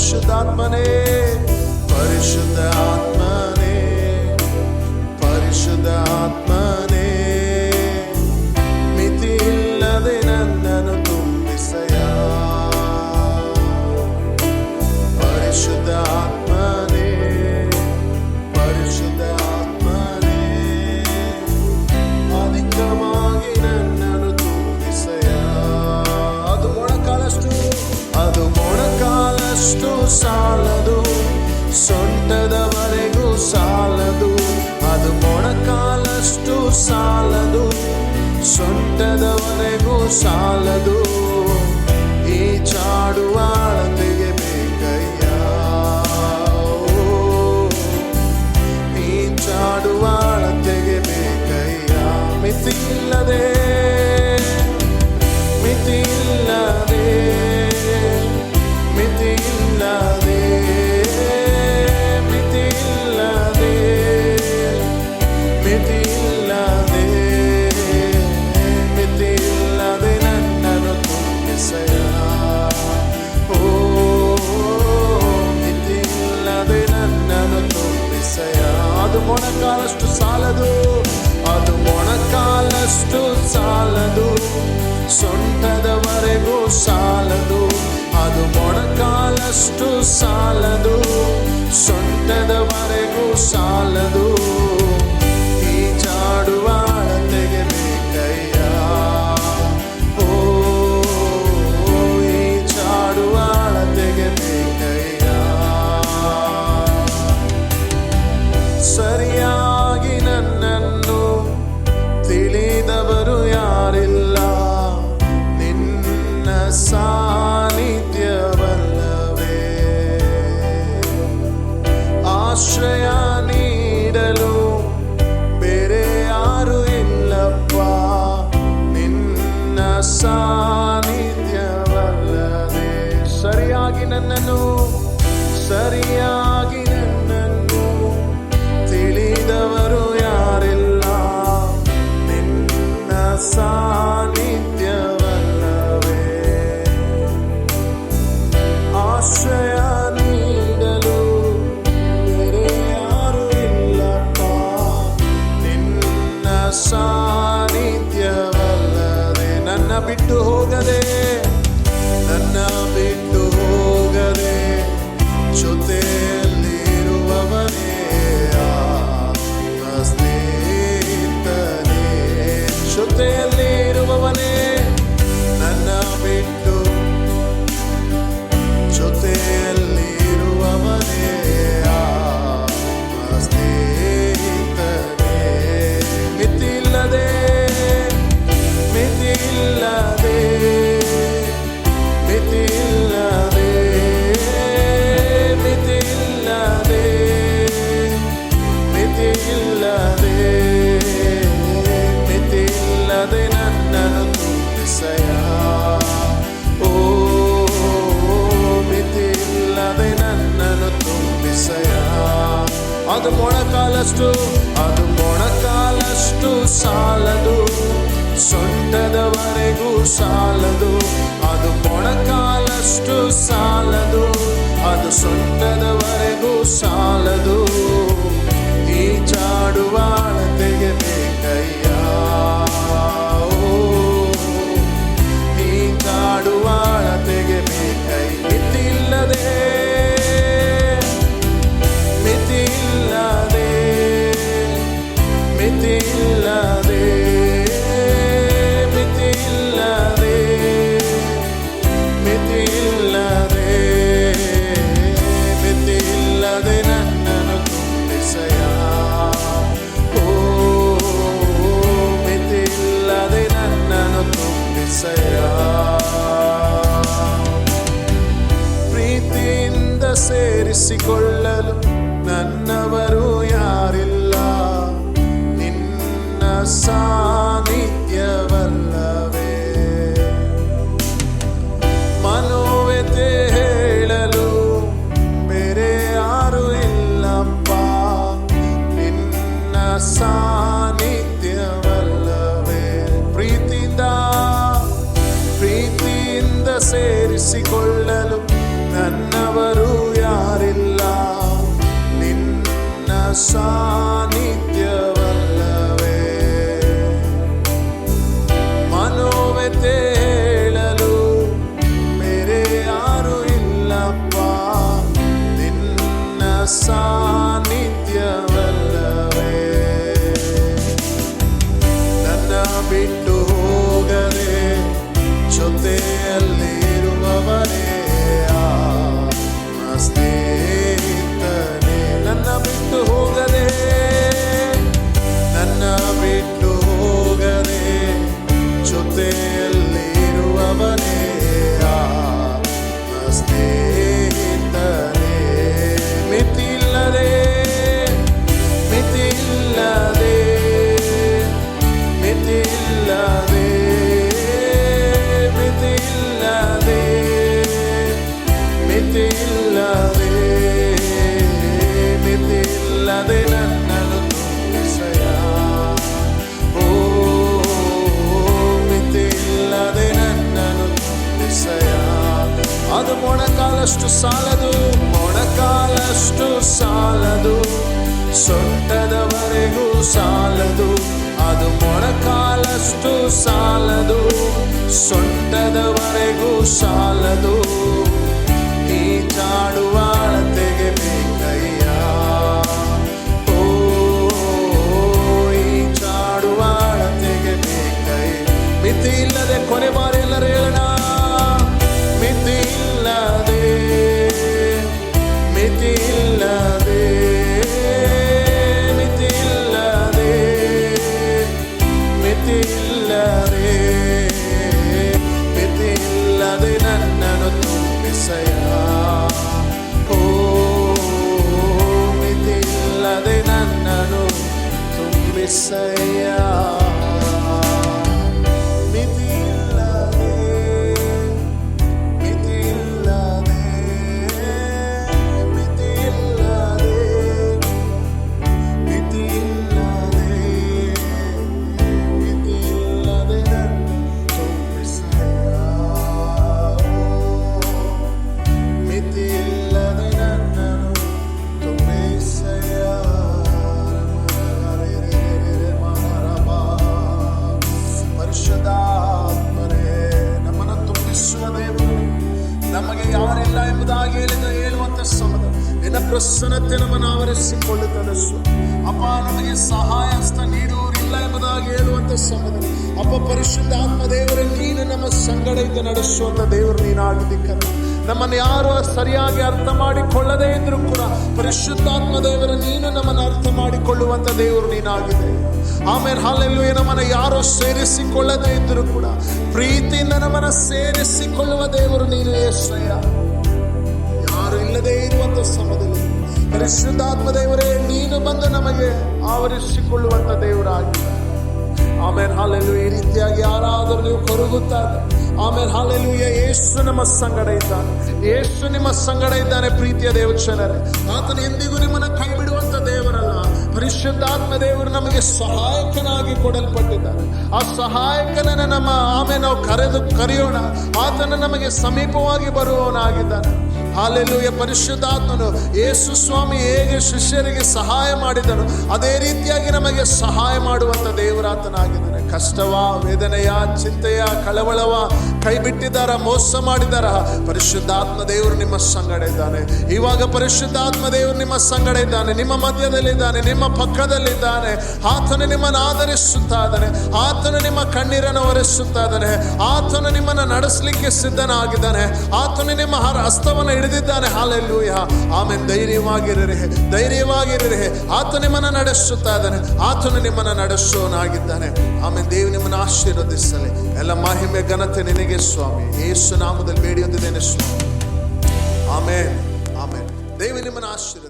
ಪರಿಶುದ್ಧಾತ್ಮನೇ ಪರಿಶುದ್ಧ ಆತ್ಮನೇ ಪರಿಶುದ್ಧ ಆತ್ಮನೇ ಮಿತಿ ಇಲ್ಲದೆ ನನ್ನನ್ನು ತುಂಬಿಸಯ ಪರಿಶುದ್ಧ ಆತ್ಮನೇ ಪರಿಶುದ್ಧ ಆತ್ಮನೇ ಅಧಿಕವಾಗಿ ನನ್ನನ್ನು ತುಂಬಿಸಯ ಅದು ಮೊಣಕಾಲಷ್ಟು ಸಾಲದು ಸೊಂಟದವರೆಗೂ ಸಾಲದು ಅದು ಮೊಣಕಾಲಷ್ಟು ಸಾಲದು ಸೊಂಟದವರೆಗೂ ಸಾಲದು ಈ ಚಾಡುವ ಅಳತೆಗೆ ಬೇಕಯ್ಯ ಈ ಚಾಡುವ ಅಳತೆಗೆ ಬೇಕಯ್ಯ ಮಿತಿ ಇಲ್ಲದೆ ಮಿತಿ ಇಲ್ಲದೆ ಮಿತಿ ಇಲ್ಲದೆ ಮಿತಿ ಇಲ್ಲದೆ ಮಿತಿ ಇಲ್ಲದೆ ಮಿತಿ ಇಲ್ಲದೆ ನನ್ನನ್ನು ತುಂಬಿಸಯ ಓ ಮಿತಿ ಇಲ್ಲದೆ ನನ್ನನ್ನು ತುಂಬಿಸಯ ಅದು ಮೊಣಕಾಲಷ್ಟು ಸಾಲದು ಅದು ಮೊಣಕಾಲಷ್ಟು ಸಾಲದು ಸೊಂಟದವರೆಗೂ ಸಾಲದು ಅದು ಮೊಣಕಾಲಷ್ಟು ಸಾಲದು ಸೊಂಟದವರೆಗೂ ಸಾಲದು ಈ ಚಾಡುವ ಅಳತೆಗೆ ಬೇಕಯ್ಯ ಓ ಈ ಚಾಡುವ ಅಳತೆಗೆ ಬೇಕಯ್ಯ ಸರಿಯಾಗಿ ನನ್ನನ್ನು ತಿಳಿದವರು ಯಾರಿಲ್ಲ ನಿನ್ನ ಸಾನ್ನಿಧ್ಯವಲ್ಲವೇ ಆಶ್ರಯ ನೀಡಲು ಬೇರೆ ಯಾರು ಇಲ್ಲಪ್ಪ ನಿನ್ನ ಸಾನ್ನಿಧ್ಯವಲ್ಲವೇ ಸರಿಯಾಗಿ ನನ್ನನ್ನು ತಿಳಿದವರು ಯಾರಿಲ್ಲ ನಿನ್ನ ಸಾನ್ನಿಧ್ಯವಲ್ಲವೇ ಆಶ್ರಯ ನೀಡಲು ಬೇರೆ ಯಾರು ಇಲ್ಲಪ್ಪ ನಿನ್ನ ಸಾನ್ನಿಧ್ಯವಲ್ಲದೆ ನನ್ನ ಬಿಟ್ಟು ಹೋಗದೆ ನನ್ನ ಬಿಟ್ಟು ಹೋಗದೆ ಜೊತೆಯಲ್ಲಿರುವವನೇ ಸ್ನೇಹಿತನೇ ಜೊತೆಯಲ್ಲಿರುವವನೇ ನನ್ನ ಬಿಟ್ಟು ಜೊತೆಯಲ್ಲಿರುವವನೇ ಸ್ನೇಹಿತನೇ ಮಿತಿ ಇಲ್ಲದೆ ಮಿತಿ ಇಲ್ಲದೆ ಮಿತಿ ಇಲ್ಲದೆ ಮಿತಿ ಇಲ್ಲದೆ ಮಿತಿ ಇಲ್ಲದೆ ಮಿತಿ ಇಲ್ಲದೆ ನನ್ನನ್ನು ತುಂಬಿಸಯ ಓ ಮಿತಿ ಇಲ್ಲದೆ ನನ್ನನ್ನು ತುಂಬಿಸಯ ಅದು ಮೊಣಕಾಲಷ್ಟು ಸಾಲದು ಸೊಂಟದವರೆಗೂ ಸಾಲದು ಅದು ಮೊಣಕಾಲಷ್ಟು ಸಾಲದು ಅದು ಸೊಂಟದವರೆಗೂ ಸಾಲದು ಈ ಚಾಡುವ ಅಳತೆಗೆ ಬೇಕಯ್ಯ ಈ ಚಾಡುವ ಅಳತೆಗೆ ಬೇಕಯ್ಯ ಮಿತಿ ಇಲ್ಲದೆ ಮಿತಿ ಇಲ್ಲದೆ ಮಿತಿ ಇಲ್ಲದೆ ಮಿತಿ ಇಲ್ಲದೆ ಮಿತಿ ಇಲ್ಲದೆ ಮಿತಿ ಇಲ್ಲದೆ ನನ್ನನ್ನು ತುಂಬಿಸಯ ಓ ಮಿತಿ ಇಲ್ಲದೆ ನನ್ನನ್ನು ತುಂಬಿಸಯ ಪ್ರೀತಿಯಿಂದ ಸೇರಿಸಿಕೊಳ್ಳಲು ನನ್ನವರು ಯಾರಿಲ್ಲ ನಿನ್ನ ಸಾನ್ನಿಧ್ಯವಲ್ಲವೇ ಮನೋವ್ಯತೆ ಹೇಳಲು ಬೇರೆ ಯಾರು ಇಲ್ಲಪ್ಪ ನಿನ್ನ ಸಾನ್ನಿಧ್ಯವಲ್ಲವೇ ಪ್ರೀತಿಯಿಂದ ಸೇರಿಸಿಕೊಳ್ಳಲು ನನ್ನವರು ಸಾನ್ನಿಧ್ಯವಲ್ಲವೇ ಮನೋವ್ಯತೆ ಹೇಳಲು ಬೇರೆ ಯಾರು ಇಲ್ಲಪ್ಪ ನಿನ್ನ ಸಾನ್ನಿಧ್ಯವಲ್ಲವೇ ನನ್ನ ಬಿಟ್ಟು ಹೋಗದೆ ಜೊತೆಯಲ್ಲಿರುವವರೇ ಸ್ನೇಹಿತನೇ ನನ್ನ ಬಿಟ್ಟು ಹೋಗದೆ ಜೊತೆಯಲ್ಲಿರುವವನೇ ಸ್ನೇಹಿತನೇ ಮಿತಿಯಿಲ್ಲದೆ ಮಿತಿಯಿಲ್ಲದೆ ಮಿತಿಯಿಲ್ಲದೆ ಮಿತಿಯಿಲ್ಲದೆ ಮಿತಿಯಿಲ್ಲದೆ ಮಿತಿಯಿಲ್ಲದೆ ನನ್ನನ್ನು ತುಂಬಿಸಯ್ಯ ಓ ಮಿತಿಯಿಲ್ಲದೆ ನನ್ನನ್ನು ತುಂಬಿಸಯ್ಯ ಅದು ಮೊಣಕಾಲಷ್ಟು ಸಾಲದು ಮೊಣಕಾಲಷ್ಟು ಸಾಲದು ಸೊಂಟದವರೆಗೂ ಸಾಲದು ಅದು ಮೊಣಕಾಲಷ್ಟು ಸಾಲದು ಸೊಂಟದವರೆಗೂ ಸಾಲದು ಈ ಚಾಡುವ ಅಳತೆಗೆ ಬೇಕಯ್ಯ ಓ ಈ ಚಾಡುವ ಅಳತೆಗೆ ಬೇಕಯ್ಯ ಮಿತಿ ಇಲ್ಲದೆ ಕೊನೆ ಬಾರಿ ಎಲ್ಲರೂ ಹೇಳೋಣ ಮಿತಿ ಇಲ್ಲದೆ ಮಿತಿ ಇಲ್ಲದೆ ಮಿತಿ ಇಲ್ಲದೆ ಮಿತಿ ಇಲ್ಲದೆ ಮಿತಿ ಇಲ್ಲದೆ ನನ್ನನ್ನು ತುಂಬಿಸಯ್ಯ ಓ ಮಿತಿ ಇಲ್ಲದೆ ನನ್ನನ್ನು ತುಂಬಿಸಯ್ಯ ಮಿತಿ ಇಲ್ಲದೆ ಮಿತಿ ಇಲ್ಲದೆ ಮಿತಿ ಇಲ್ಲದೆ ಮಿತಿ ಇಲ್ಲದೆ ಮಿತಿ ಇಲ್ಲದೆ ನನ್ನನ್ನು ತುಂಬಿಸಯ್ಯ ಮಿತಿ ಇಲ್ಲದೆ ನನ್ನನ್ನು ತುಂಬಿಸಯ್ಯ ಪರಿಶುದ್ಧಾತ್ಮನೇ ನಮ್ಮನ್ನು ತುಂಬಿಸುವ ದೇವರು ನಮಗೆ ಯಾರಿಲ್ಲ ಎಂಬುದಾಗಿ ಹೇಳುವಂತ ಸಮಯ ನಿನ್ನ ಪ್ರಸನ್ನತೆ ನಮ್ಮನ್ನು ಆವರಿಸಿಕೊಳ್ಳುತ್ತದೆ ಅಪ್ಪ ನಮಗೆ ಸಹಾಯ ಹಸ್ತ ನೀಡುವರಿಲ್ಲ ಎಂಬುದಾಗಿ ಹೇಳುವಂತ ಸಮಯದಲ್ಲಿ ಅಪ್ಪ ಪರಿಶುದ್ಧಾತ್ಮ ದೇವರೇ ನೀನು ನಮ್ಮ ಸಂಗಡ ಇದ್ದು ನಡೆಸುವಂತ ದೇವರು ನೀನಾಗಿದ್ದಕ್ಕೆ ನಮ್ಮನ್ನು ಯಾರು ಸರಿಯಾಗಿ ಅರ್ಥ ಮಾಡಿಕೊಳ್ಳದೇ ಇದ್ರೂ ಕೂಡ ಪರಿಶುದ್ಧಾತ್ಮ ದೇವರ ನೀನು ನಮ್ಮನ್ನು ಅರ್ಥ ಮಾಡಿಕೊಳ್ಳುವಂತ ದೇವರು ನೀನಾಗಿದೆ ಆಮೇಲೆ ಹಲ್ಲೆಲೂಯಾ ನಮ್ಮನ್ನು ಯಾರೋ ಸೇರಿಸಿಕೊಳ್ಳದೇ ಇದ್ರೂ ಕೂಡ ಪ್ರೀತಿಯಿಂದ ನಮ್ಮನ್ನು ಸೇರಿಸಿಕೊಳ್ಳುವ ದೇವರು ನೀನು ಯೇಸಯ್ಯ ಯಾರು ಇಲ್ಲದೆ ಇರುವಂತ ಸಮಯದಲ್ಲಿ ಪರಿಶುದ್ಧಾತ್ಮ ದೇವರೇ ನೀನು ಬಂದು ನಮಗೆ ಆವರಿಸಿಕೊಳ್ಳುವಂತ ದೇವರಾಗಿದೆ ಆಮೇಲೆ ಹಲ್ಲೆಲೂಯಾ ಈ ರೀತಿಯಾಗಿ ಯಾರಾದರೂ ನೀವು ಕೊರಗುತ್ತಾರೆ ಆಮೇಲೆ ಹಲ್ಲೆಲೂಯಾ ಯೇಸು ನಮ್ಮ ಸಂಗಡ ಇದ್ದಾನೆ ಯೇಸು ನಿಮ್ಮ ಸಂಗಡ ಇದ್ದಾನೆ ಪ್ರೀತಿಯ ದೇವಚನರೇ ಆತನು ಎಂದಿಗೂ ನಿಮ್ಮನ್ನು ಕೈ ಬಿಡುವಂತ ದೇವರಲ್ಲ ಪರಿಶುದ್ಧಾತ್ಮ ದೇವರು ನಮಗೆ ಸಹಾಯಕನಾಗಿ ಕೊಡಲ್ಪಟ್ಟಿದ್ದಾನೆ ಆ ಸಹಾಯಕನನ್ನು ನಮ್ಮ ನಾವು ಕರೆಯೋಣ ಆತನು ನಮಗೆ ಸಮೀಪವಾಗಿ ಬರುವವನಾಗಿದ್ದಾನೆ ಹಲ್ಲೆಲೂಯಾ ಪರಿಶುದ್ಧಾತ್ಮನು ಯೇಸು ಸ್ವಾಮಿ ಹೇಗೆ ಶಿಷ್ಯರಿಗೆ ಸಹಾಯ ಮಾಡಿದನು ಅದೇ ರೀತಿಯಾಗಿ ನಮಗೆ ಸಹಾಯ ಮಾಡುವಂತ ದೇವರಾತನಾಗಿದ್ದಾನೆ ಕಷ್ಟವ ವೇದನೆಯ ಚಿಂತೆಯ ಕಳವಳವ ಕೈ ಬಿಟ್ಟಿದ್ದಾರ ಮೋಸ ಮಾಡಿದಾರ ಪರಿಶುದ್ಧಾತ್ಮ ದೇವರು ನಿಮ್ಮ ಸಂಗಡ ಇದ್ದಾನೆ ಇವಾಗ ಪರಿಶುದ್ಧಾತ್ಮ ದೇವರು ನಿಮ್ಮ ಸಂಗಡ ಇದ್ದಾನೆ ನಿಮ್ಮ ಮಧ್ಯದಲ್ಲಿದ್ದಾನೆ ನಿಮ್ಮ ಪಕ್ಕದಲ್ಲಿದ್ದಾನೆ ಆತನು ನಿಮ್ಮನ್ನು ಆಧರಿಸುತ್ತಾ ಇದ್ದಾನೆ ಆತನು ನಿಮ್ಮ ಕಣ್ಣೀರನ್ನು ಒರೆಸುತ್ತಾ ಇದ್ದಾನೆ ಆತನು ನಿಮ್ಮನ್ನು ನಡೆಸಲಿಕ್ಕೆ ಸಿದ್ಧನಾಗಿದ್ದಾನೆ ಆತನು ನಿಮ್ಮ ಹಸ್ತವನ್ನು ಹಿಡಿದಿದ್ದಾನೆ ಹಲ್ಲೆಲೂಯಾ ಆಮೇಲೆ ಧೈರ್ಯವಾಗಿರರೆ ಆತ ನಿಮ್ಮನ್ನು ನಡೆಸುತ್ತಾ ಇದ್ದಾನೆ ಆತನು ನಿಮ್ಮನ್ನು ನಡೆಸೋನಾಗಿದ್ದಾನೆ ಆಮೇಲೆ ದೇವ್ ನಿಮ್ಮನ್ನು ಆಶೀರ್ವದಿಸಲಿ ಎಲ್ಲ ಮಹಿಮೆ ಘನತೆ ನಿನಗೆ ಸ್ವಾಮಿ ಯೇಸು ನಾಮದಲ್ಲಿ ಬೇಡಿ ಹೊಂದಿದ್ದೇನೆ ಸ್ವಾಮಿ ಆಮೇನ್ ಆಮೇನ್ ದೇವ ನಿಮ್ಮನ್ನು ಆಶೀರ್ವದಿಸಲಿ.